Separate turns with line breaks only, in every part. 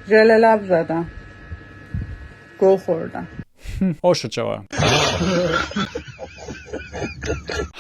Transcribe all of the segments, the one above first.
ژل لب زدم. گو خوردم.
اوشو چوا.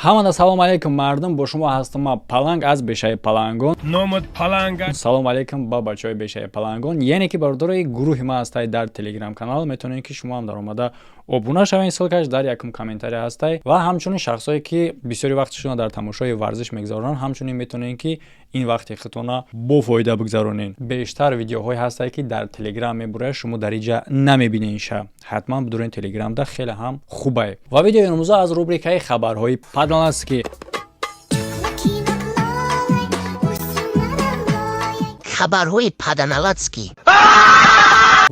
ҳамада салом алейкум мардум, бо шумо ҳастам ман Паланг аз Бешаи Палангон.
Номад Паланг.
Салом алейкум ба бачаҳои Бешаи Палангон. яъне ки бародарои гурӯҳи ман ҳастай дар Telegram канал, метавонед ки шумо ҳам дар омада обуна шавед, ссилкаш дар якум комментария ҳастай ва ҳамчунин шахсое ки бисёри вақташона дар тамошои варзиш мегзаронанд, ҳамчунин метавонед ки ин вақти худтона бо фоида бигзаронед. бештар видеоҳое ҳастае ки дар Telegram мебурад, шумо дар инҷа намебинед. ҳатман бидурен Telegram да хеле ҳам хубае. ва видеои имрӯза аз рубрикаи хабарҳои Паданлацки.
хабарҳои Паданлацки.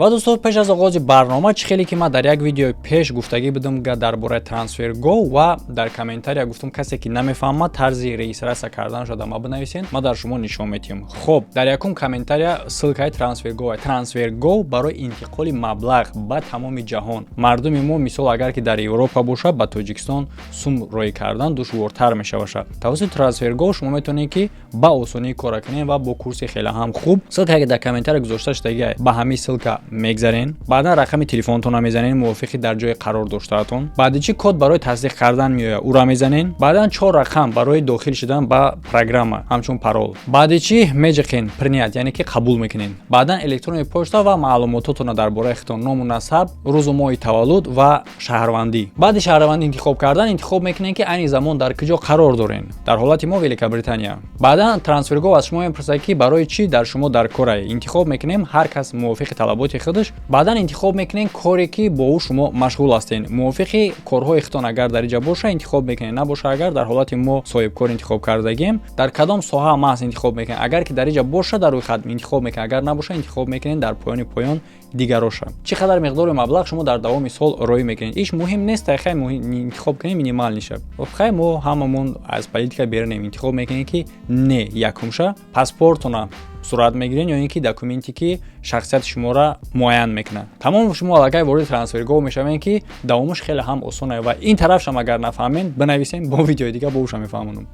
ва дӯстон, пеш аз оғози барнома чӣ хеле ки ман дар як видеои пеш гуфтагӣ будам дар бораи TransferGo ва дар комментария гуфтам касе ки намефаҳмад тарзи регистратсия карданашро дар ма бинависед, ман дар шумо нишон медиҳам. хоб, дар якум комментария ссилкаи TransferGo барои интиқоли маблағ ба тамоми ҷаҳон. мардуми мо мисол агар ки дар Европа бошад, ба Тоҷикистон сум роӣ кардан душвортар мешавад. тавассути TransferGo шумо метавонед ки ба осонӣ кора кунед ва бо курси хеле ҳам хуб. ссилкае ки дар комментария гузошта шудагӣ ба ҳамин ссилка мегзарен, баъдан рақами телефонтонро мезанен мувофиқи дар ҷои қарор доштаатон, баъди чӣ код барои тасдиқ кардан меояд, уро мезанен, баъдан 4 рақам барои дохил шудан ба программа ҳамчун парол, баъди чӣ меҷиқен принят, яъне ки қабул мекунен, баъдан электронии почта ва маълумототонро дар бораи худтон, ному насаб, рӯзу моҳи таваллуд ва шаҳрвандӣ. баъди шаҳрвандӣ интихоб кардан, интихоб мекунен ки айни замон дар куҷо қарор дорен. дар ҳолати мо Великобритания. баъдан TransferGo аз шумо мепурсад ки барои чӣ дар шумо дар корае. интихоб мекунем ҳар кас мувофиқи талаботи худаш. баъдан интихоб мекунен коре ки бо ӯ шумо машғул ҳастен. мувофиқи корҳои худтон агар дар инҷа боша интихоб мекунен, набоша агар дар ҳолати мо соҳибкор интихоб кардагем, дар кадом соҳа маҳз интихоб мекунен. агар ки дар инҷа боша дар рӯи хат интихоб мекунен, агар набоша интихоб мекунен дар поёни поён дигароша. чӣ қадар миқдори маблағ шумо дар давоми сол роӣ мекунед. иш муҳим нест, хай интихоб кунем минимал ниша. хай мо ҳамамон аз политика берунем, интихоб мекунем ки не якумша паспортона сурат мегирен ё ин ки документе ки шахсияти шуморо муайян мекунад. тамом шумо аллакай ворди TransferGo мешавен ки давомиш хеле ҳам осона ва ин тарафшам агар нафаҳмен бинависен, бо видеои дига бо ӯшам мефаҳмонам.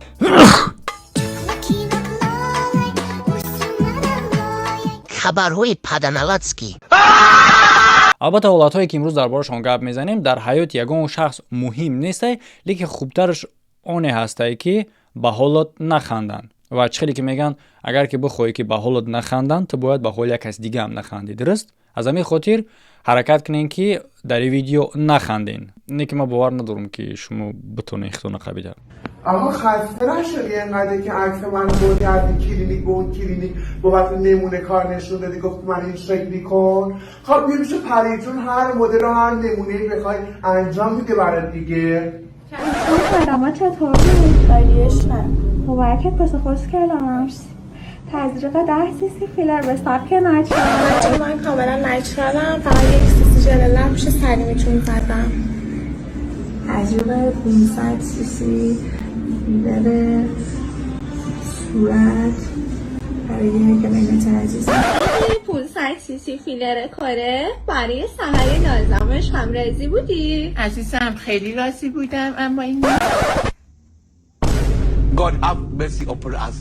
хабарҳои Паданлацки.
албатта ҳолатҳое ки имрӯз дар борашон гап мезанем дар ҳаёти ягон шахс муҳим нестае, лекин хубтараш оне ҳастае ки ба ҳолот наханданд. ва чӣ хеле ки меган агар ки бихоҳӣ ки ба ҳолот наханданд, ту бояд ба ҳоли як каси дигаам нахандӣ, дуруст? аз ҳамин хотир ҳаракат кунен ки дар ин видео наханден. не ки ман бовар надорам ки шумо битонед хитона қабида.
آقا خسته نشدی اینقدر که عکس من رو کردی کلینیک به اون کلینیک بابت نمونه کار نشون دادی گفت من این شکلی کن. خب میشه پریتون هر مدل و هر نمونه‌ای بخوای انجام میده برات دیگه.
خدمات چطور بود؟ عالیشم. مبارکت پاسخگویی کردم. تزریق 10 cc فیلر به سبک نچرال.
من کاملا نچرالم، فقط 1 cc ژل لب میشه سری میتونم زدم.
تزریق 500 cc فیلر صورت برای گمینت عزیز.
500 cc فیلر کاره برای سحر لازمش هم راضی بودی؟
عزیزم خیلی راضی بودم، اما این
God have mercy upon us.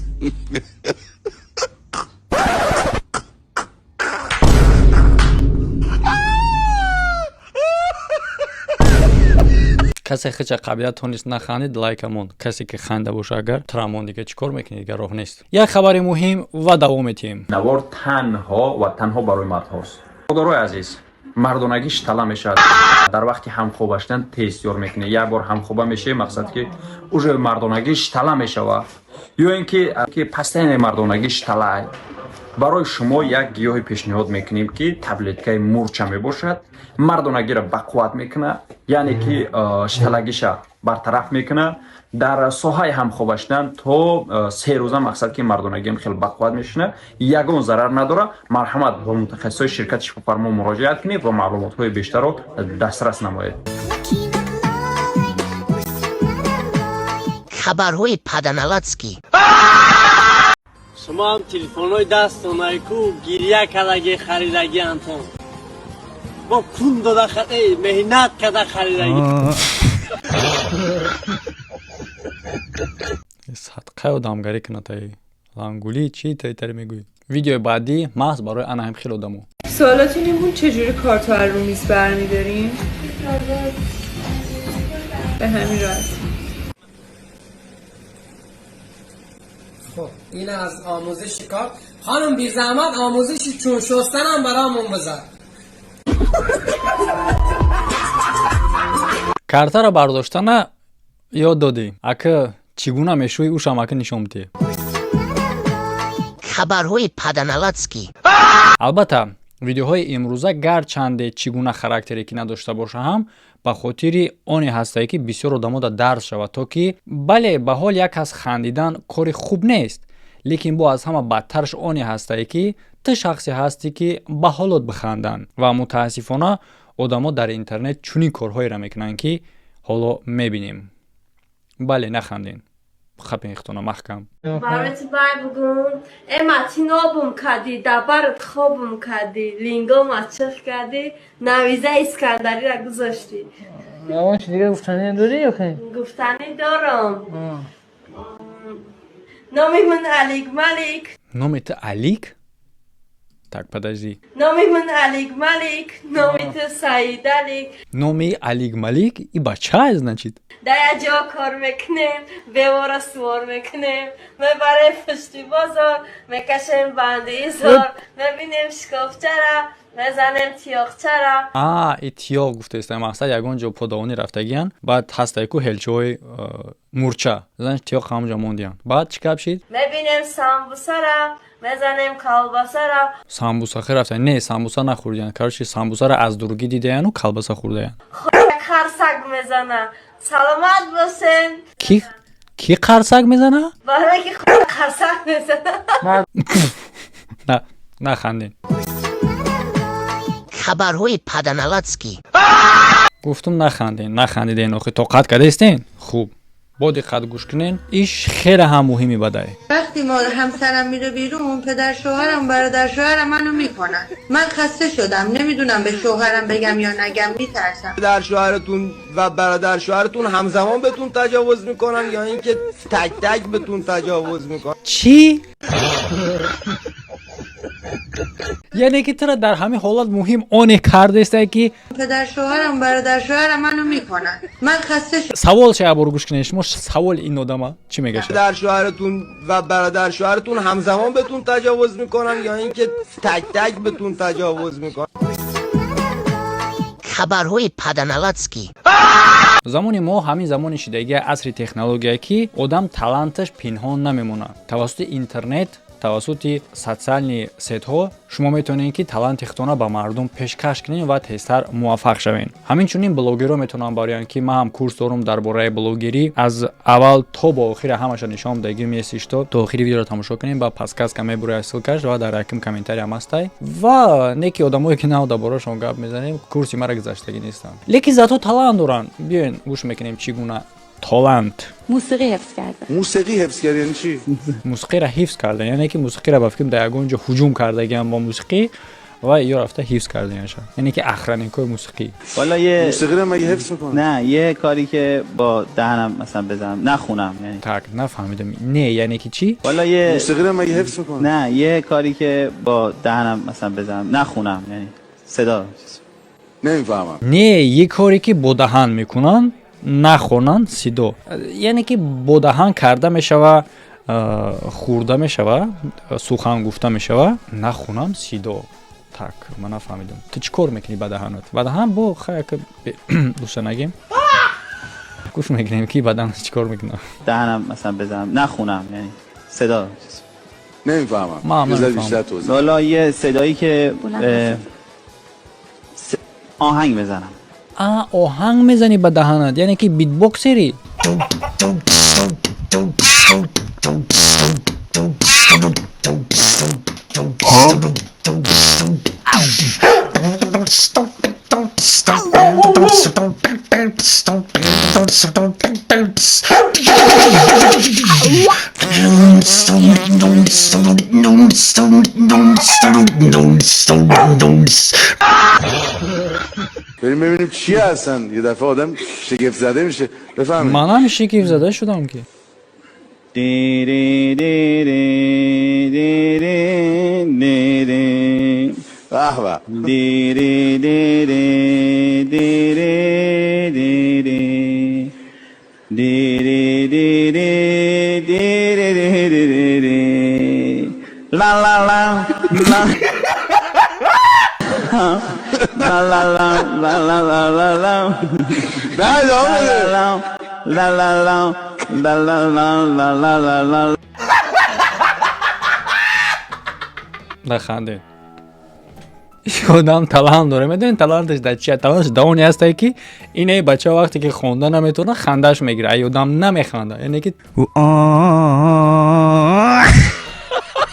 کسی خیچ قبیلت تونست نخندید لایکمون، کسی که خنده باشه اگر ترامون دیگه چیکار میکنید دیگه راه نیست. یک خبر مهم و دوام میتیم.
نوار تنها و تنها برای مرد هاست. خداروی عزیز، مردانگیش طلا میشد. در وقتی همخوابه شدن تستیار میکنه. یک بار همخوابه میشه مقصد که اوج مردانگیش طلا میشوه. یا اینکه پستین مردانگیش طلا. برای شما یک گیاه پیشنهاد میکنیم که تبلیتکای مورچه میباشد. مردانگی را بقوت میکنه، یعنی که شتلگیش برطرف میکنه. در ساحه همخوابه شدن تا 3 روزه مقصد که مردانگی خیلی بقوت میشنه، یگان ضرر نداره. مرحمت با متخصصای شرکت شفافرما مراجعت کنید و معلومات های بیشتر رو دسترس نمایید.
خبرهای Паданлацки.
شما هم تلفن های دستانه کو گریه کدگی خریدگی انتون با پول داده خریدگی مهنت کده خریدگی
صدقه و دامگری کنه تایی لانگولی چی تایی تری میگوی ویدیو بعدی محض برای انا هم خیلی آدمو.
سوالاتون این بود چجوری کارتو از رو میز برمیداریم؟ به همین راحتی.
خب این از آموزش کار. خانم بی زحمت آموزش چون شستن هم برامون بذار.
карта ро бардоштана ёд додӣ ака чӣ гуна мешӯи ушам ака нишон бидӣ.
хабарҳои паданаладский.
албатта видеоҳои имрӯза гарчанде чӣ гуна характере ки надошта боша ҳам ба хотири оне ҳастае ки бисёр одамода дарс шавад то ки бале ба ҳол як кас хандидан кори хуб нест, лекин бо аз ҳама бадтарш оне ҳастае ки ту шахсе ҳастӣ ки ба ҳолот бихандан ва мутаассифона одамо дар интернет чунин корҳоеро мекунанд ки ҳоло мебинем. бале наханден. خپین اختونا محکم
برات بای بگم امتی نابم کردی دبرت خوابم کردی لینگام اچخ کردی نویزه اسکندری را گذاشتی.
یواش دیگه گفتنی داری یا که؟
گفتنی دارم. نامی من علیک ملیک.
نامی تو علیک؟ так подожди.
نامی من علیک ملیک. نامی تو سعید علیک.
نامی علیک ملیک ای بچه значит.
در جا کار میکنیم بیوارا سوار میکنیم میبریم پشتی بازار میکشیم بندی زار میبینیم شکافچه را میزنیم تیاقچه را.
ای تیاق گفته است مقصد یگان جا پادوانی رفتگیان بعد هسته کو هلچوی مورچه زنش تیاق همونجا موندیان بعد چیکار شد
میبینیم سامبوسه را میزنیم کالباسه را.
سامبوسه خیر رفتن نه سامبوسه نخوردیان کارش سامبوسه را از دورگی دیدن و کالباسه خوردن
خرسک میزنه. سلامت باشین.
کی قرصک میزنه؟
برای که قرصک میزنه.
نه خندین.
خبرهای паданаладский.
گفتم نخندیدین آخه طاقت کرده استین. خوب با دقت گوش کنین ایش خیلی هم مهمی بدای.
وقتی ما همسرم میره بیرون پدر شوهرم برادر شوهرم منو میکنن. من خسته شدم نمیدونم به شوهرم بگم یا نگم میترسم.
پدر شوهرتون و برادر شوهرتون همزمان بهتون تجاوز میکنن یا اینکه تک تک بهتون تجاوز میکنن؟
چی؟ یعنی که تو در همه حالات مهم آنه کرده است که
پدر شوهرم برادر شوهرم منو میکنن. من خسته شدم.
سوال چه برو گوش کنین شما سوال این آدمه چی میگه؟
پدر شوهرتون و برادر شوهرتون همزمان بهتون تجاوز میکنن یا اینکه تک تک بهتون تجاوز میکنن؟
خبرهای паданаладский.
زمانی ما همین زمانی شدگی عصر تکنولوژی که آدم талантش پنهان نمیمونه. توسط اینترنت توسط социальные сетҳо шумо метавонед ки талантихтона ба мардум пешкаш кунед ва тезтар муваффақ шавед. ҳаминчунин блогерҳо метавонанд бароянд ки ман ҳам курс дорам дар бораи блогерӣ аз аввал то ба охира ҳамаша нишон дагир месиш то охири видеоро тамошо кунед ба подсказка мебурай ссилкаш ва дар яким комментарий ҳам ҳастай ва неки одамое ки наода барошон гап мезанем курси мара гузаштагӣ нестанд лекин зато талант доранд. биёен гӯш мекунем чӣ гуна талант.
موسیقی حفظ کرده.
موسیقی حفظ کرد یعنی چی؟
موسیقی را حفظ کردن یعنی که موسیقی را با فکر در یگان جا هجوم کردگیم با موسیقی و یا رفته حفظ کردن یعنی که اخرین کار موسیقی.
والا یه موسیقی را مگه حفظ میکنه؟
نه یه کاری که با دهنم مثلا بزنم نخونم یعنی.
tak نفهمیدم. نه یعنی که چی؟
والا یه موسیقی را مگه حفظ میکنه؟
نه یه کاری که با دهنم مثلا بزنم نخونم یعنی صدا.
نمیفهمم.
نه یه کاری که با دهن میکنن نخونن صدا یعنی که با دهن کرده میشوه خورده میشوه سخن گفته میشوه نخونم صدا. так من نفهمیدم. تو چی کار میکنی با دهنت؟ با دهن با خیلی دوست نگیم گوش میکنیم که با دهنت چی کار میکنه؟
دهنم مثلا بزنم نخونم یعنی صدا.
نمیفهمم.
من نمیفهمم.
والا یه صدایی که آهنگ بزنم.
آهنگ میزنی به دهنت یعنی که بیت باکسری.
بریم ببینیم چی هستن. یه دفعه آدم شگفت زده میشه. بفهمید.
من هم شگفت زده شدم که
دیری دیری دیری دیری
به به
دیری دیری دیری دیری دیری دیری دیری دیری لا لا لا لا لا لا لا لا لا لا لا
نه ادامه بده.
لا لا لا لا لا لا لا لا لا لا
نخندید. آدم تلنت داره. میدونین تلنتش در چیه؟ تلنتش داونی هسته که اینه بچه وقتی که خونده نمیتونه خندش میگیره. ای آدم نمیخنده. یعنی که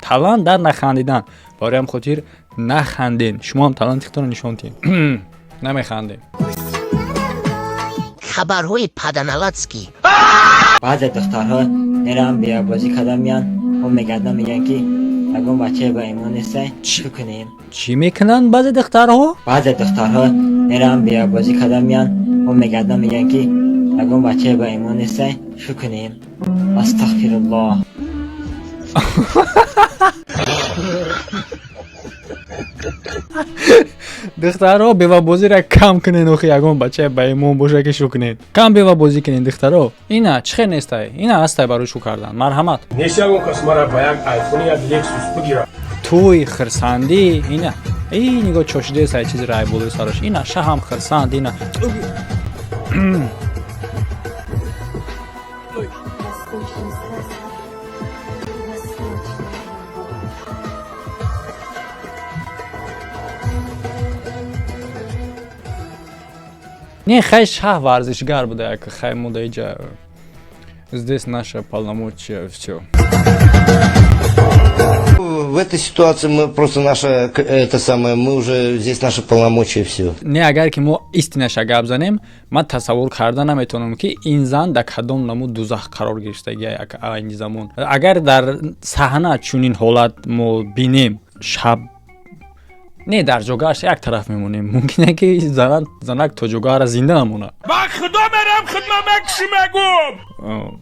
تلنت در نخندیدن. برای هم خاطر نخندین. شما هم تلنتتون رو نشون دین. نمیخندین.
خبرهای پدنالاتسکی.
بعضی دخترها میرن بیا بازی کردن میان و میگردن میگن که اگه بچه با ایمان نیستن چی کنیم؟
چی میکنن بعضی دخترها؟
بعضی دخترها میرن بیا بازی کردن میان و میگردن میگن که اگه بچه با ایمان نیستن چی کنیم؟ استغفرالله.
دخترها بیوه بازی را کم کنین و یگان بچه با ایمان باشه که شو کنین. کم بیوه بازی کنین دخترها. اینا چه نیسته؟ اینا هسته برای شو کردن. مرحمت.
نیست یگون کس مرا با یک آیفون یا لکسوس بگیره.
توی خرسندی اینا. ای نگاه چشده سای چیز رای بوده سرش. اینا شهم خرسند اینا. Не, хай ша ворзишгар буда, як хай мудайджа. Здесь наше полномочия, все.
В этой ситуации мы просто это самое, мы уже здесь наши полномочия, все.
Не, агар ки мо истинаш гап занем, ман тасаввур карда наметонам ки ин зан дар кадом намуд дузах қарор гирифтаги як айни замон. Агар дар саҳна чунин ҳолат мо бинем, шаб не дар ҷогааш як тараф мемонем. Мумкине ки занак то ҷогаара зинда намона.
Ба худо мерам хидмат киши мегум.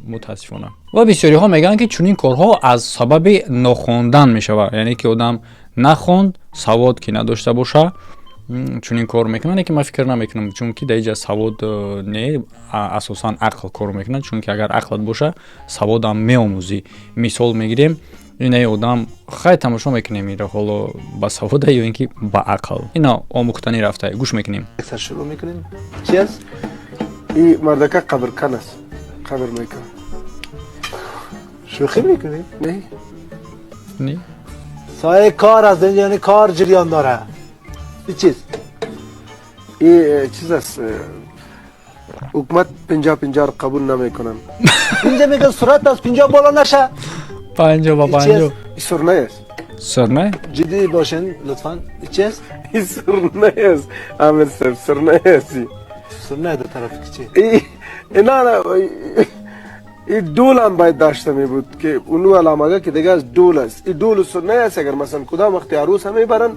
متاسفانه و بسیاری ها میگن که چنین کارها از سبب نخوندن میشود. یعنی که آدم نخوند، سواد که نداشته باشه چنین کار میکنن که من فکر نمیکنم، چون که در اینجا سواد نه، اساسا عقل کار میکنن. چون که اگر عقلت باشه سواد هم میآموزی. مثال میگیریم اینه آدم خیلی تماشا میکنه میره حالا با سواد یا اینکه با عقل. اینا آموختنی رفته. گوش میکنیم.
شروع میکنیم. چی است؟ این مردکه قبر کن است. قبر میکنه. شوخی میکنی؟ نه.
نه.
سایه کار از این یعنی کار جریان داره. این چیز؟ این چیز است. حکومت 50-50 قبول نمیکنن. اینجا میگه صورت از 50 بالا نشه.
50 با 50.
این سرنه است.
سرنه؟
جدی باشین لطفاً. این چی است؟
این سرنه است. امیر صاحب سرنه است.
سرنه در طرف چی؟
اینا این دول هم باید داشته می بود که اونو علامه که دیگه از دول است. این دول سرنه است. اگر مثلا کدام وقتی عروس هم میبرن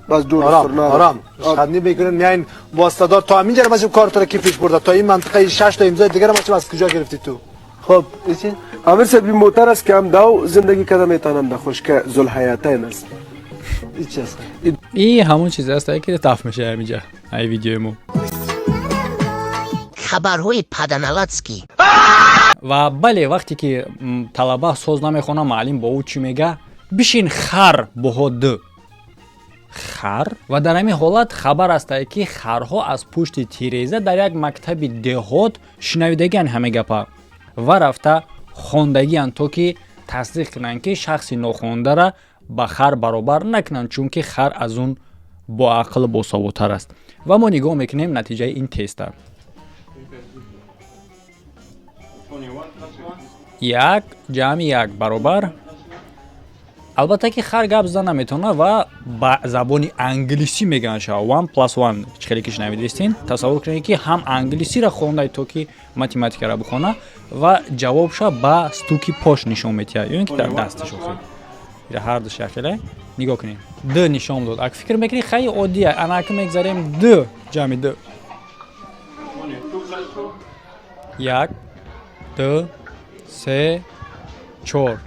باز دول سرنه.
آرام خدنی بگیرن میاین واسطه‌دار تا همینجا ماشین کار تو کی پیش برده تا این منطقه 6 تا امضای دیگه ماشین از کجا گرفتی تو؟ خب چی؟
امیر صاحب این موتر است که هم داو زندگی کردم میتونم ده خوش که ذوالحیاتین است.
این چی است؟
این همون چیزی است که تف میشه همینجا. ای ویدیو مو.
خبرهای پدنالاتسکی.
و بله وقتی که طلبه سوز نمیخونه معلم با او چی میگه؟ بشین خر بهود. خر و در همین حالت خبر است که خرها از پشت تیریزه در یک مکتب دهات شنویدگی همه گپا و رفته خوندگی تو که تصدیق کنن که شخصی نخونده را با خر برابر نکنن، چون که خر از اون با عقل با سوادتر است. و ما نگاه میکنیم نتیجه این تست. یک جمع یک برابر. البته که خر گپ زدن نمیتونه و با زبان انگلیسی میگن شا 1+1 خیلی که شنیدین. تصور کنید که هم انگلیسی را خونده تو که متماتیک را بخونه و جوابش با ستوکی پاش نشون میده یا اینکه در دستش افتاد. این هر دو شکله نگاه کنید. د نشون داد. اگه فکر میکنید خیلی عادیه، انا که میگذاریم د جمع د. یک دو سه 4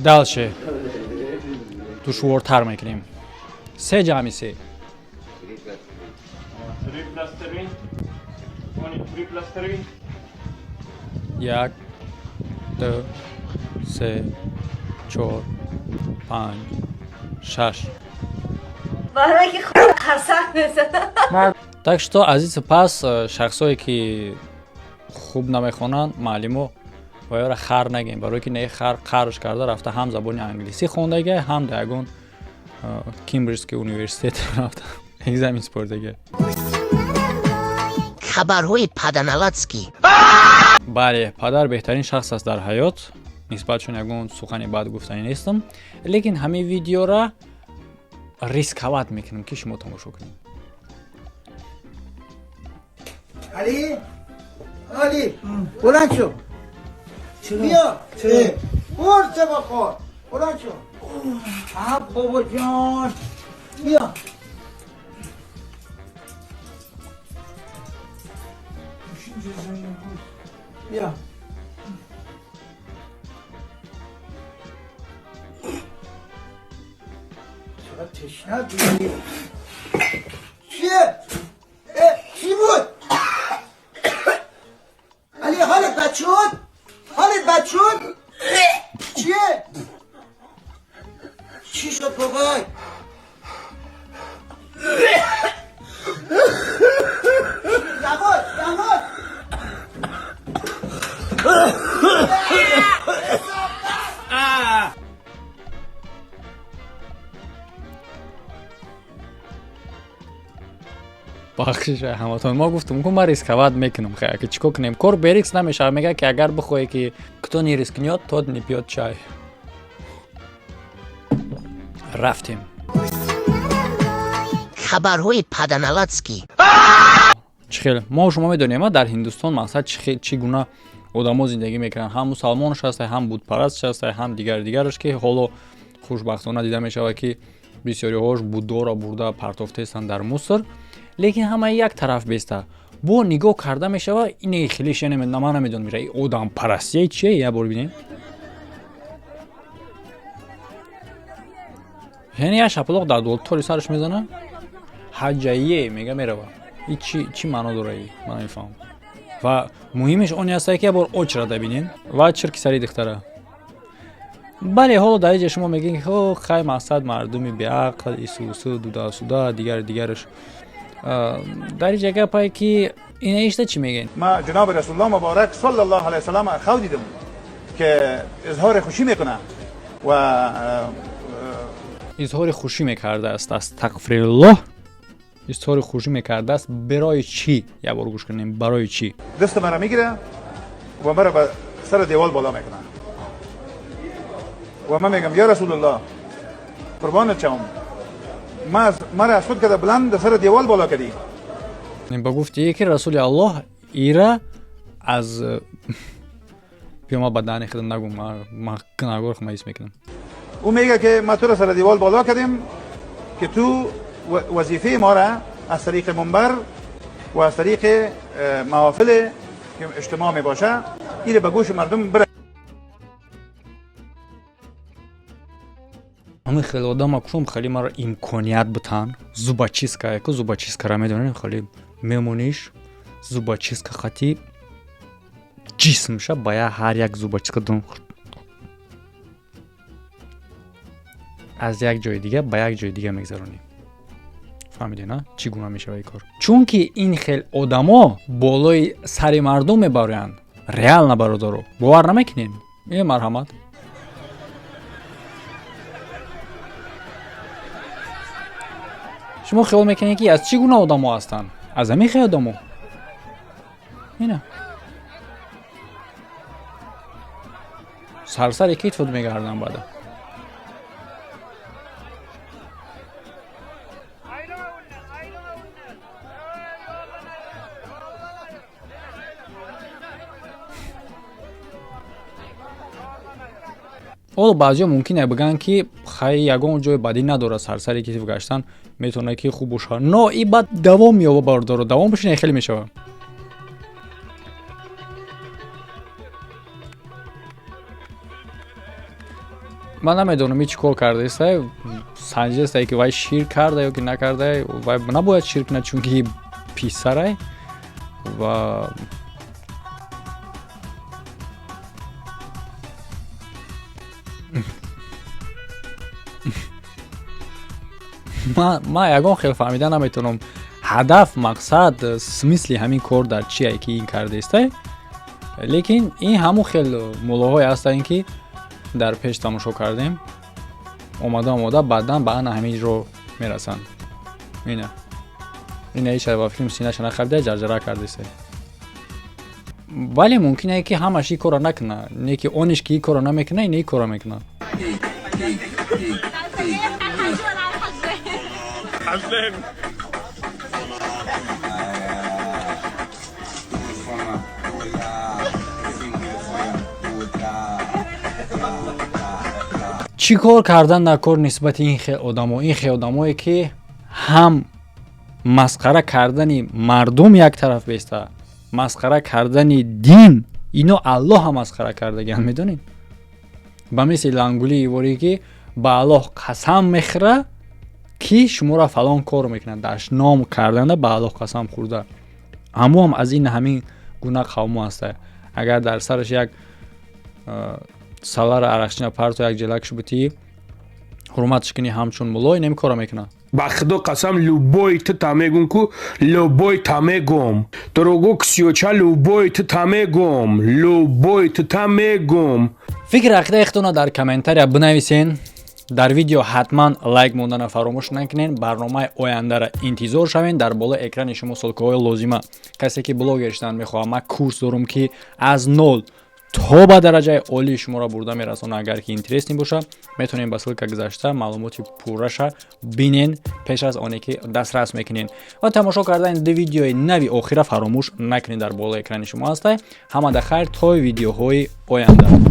دالشه دشوارتر میکنیم 3 جمعی 3 1 2 3 4 5 6
برای که خود قرصت میزنم.
Так что азиз пас шахсое ки хуб намехонанд маълимо ва ёра хар нагем барое ки не хар қарш карда рафта ҳам забони англисӣ хондага ҳам дар ягон кембриджский университет рафта экзамен спордага.
хабарҳои паданаладский.
бале падар беҳтарин шахс аст дар ҳаёт нисбат чун ягон сухани бад гуфтанӣ нестам лекин ҳамин видеора рисковат мекунам ки шумо тамошо кунед.
علی علی بلند شو بیا قرص بخور بلند شو بابا جان بیا بیا چقدر تشنه بودی چیه؟ چی بود؟ علی حالت بد شد؟ حالت بد شد؟ چیه؟ چی شد بابای؟ یواش یواش
бахшиш ҳаматон мо гуфтум ку ма рисковат мекунам хая ки чико кунем кор берикс намешава мега ки агар бихоҳе ки кто не рискнёт тот не пьёт чай. рафтем
хабарҳои паданаладский.
чихел мо шумо медонем дар ҳиндустон мақсад чӣ гуна одамо зиндагӣ мекунанд ҳам мусалмонаш ҳастай ҳам будпараст ҳастай ҳам дигараш ки ҳоло хушбахтона дида мешавад ки бисёриҳош буддоро бурда партофтестанд дар мусор лекин ҳамаи як тараф беста бо нигоҳ карда мешава ине хеле шене ман намедонам мира одампарастия чие я бор бинем яъне я шаполоқ дар долтори сараш мезана ҳаҷаие мега мерава и чӣ маъно дора ман намефаҳмам ва муҳимаш он ҳастае ки я бор оч рада бинен ва чирки сари духтара. бале ҳоло дар иҷа шумо мегӯед ки хай мақсад мардуми беақл исусу дудасуда дигараш дар иҷа гапае ки ина ишта чӣ мегӯед.
ما جناب رسول الله مبارک صلی الله علیه و سلم خو دیدم که اظهار خوشی میکنه و
اظهار خوشی میکرده است استغفرالله اظهار خوشی میکرده است برای چی یا بار گوش کنیم برای چی
دست مرا میگیره و مرا به سر دیوال بالا میکنه و من میگم یا رسول الله قربانت شوم مرا از خود کرده بلند سر دیوال بالا کردی.
با گفتی که رسول الله ایرا از پیما بدن خودم نگم ما کنارگور خمیس میکنم.
او میگه که ما تو را سر دیوال بالا کردیم که تو وظیفه ما را از طریق منبر و از طریق محافل که اجتماع می باشه این به گوش مردم بره.
همه خیلی آدم اکنون خیلی ما را امکانیت بتن زوباچیسکا که زوباچیسکا را میدونین خیلی میمونیش زوباچیسکا خطی جسم شه باید هر یک زوباچیسکا دون از یک جای دیگه به یک جای دیگه میگذرونیم. فهمیدی نه چی گونه میشه این کار؟ چون که این خیلی آدما بالای سر مردم میبرند ریال نه برادرو باور نمیکنین این مرحمت شما خیال میکنید که از چی گونه آدما هستن؟ از همین خیلی آدما اینه سر یکی فوت میگردن بعد حالا بعضیا ممکنه بگن که خیلی یگان جای بدی نداره سرسری کسی گشتن میتونه که خوب باشه. نه این بعد دوام میابه بارداره دوام بشینه خیلی میشه. من نمیدونم چی کار کرده است. سنجیده است که وای شیر کرده یا که نکرده. وای نباید شیر کنه چون که پیسره و ما یگان خیلی فهمیده نمیتونم هدف مقصد سمیسلی همین کار در چیه که این کرده است. لیکن این همون خیلی مولاهای هستن که در پیش تماشا کردیم اومده بعدا به آن همین رو میرسند. اینه هیچ با فیلم سینه شنا خریده جرجره کرده است. ولی ممکنه که همش این کارو نکنه. نه که اونش که این کارو نمیکنه این کارو میکنه. چی کار کردن نکار نسبت این خیلی آدمایی که هم مسخره کردن مردم یک طرف بیسته، مسخره کردن دین، اینو الله هم مسخره کرده میدونین. با مثل لنگولی ایواری که با الله قسم میخوره که شما را فلان کار میکنه، داشت نام کردن با الله قسم خورده. هم از این همین گناه قوم هسته. اگر در سرش یک سالار عرقچین پرت و یک جلکش بودی حرمتش کنی همچون مولای نمی کارا میکنه.
با خدا قسم لوبوی تو تامیگم کو لوبوی تامیگم دروگو کسیوچا لوبوی تو تامیگم لوبوی تو تامیگم.
فکر عقیده اختونا در کامنتاری بنویسین. در ویدیو حتما لایک موندن فراموش نکنین. برنامه آینده را انتظار شوین. در بالا اکران شما سلکه‌های لازمه. کسی که بلاگ گشتن میخواد من کورس دارم که از 0 تا به درجه عالی شما را برده میرسونه. اگر که اینترستین باشه میتونین با سلک گذشته معلوماتی پورش ببینین پیش از آنی که دسترس میکنین. و تماشا کردن دو ویدیوی نوی آخر فراموش نکنین. در بالا اکران شما هسته. همه در خیر تا ویدیوهای آینده.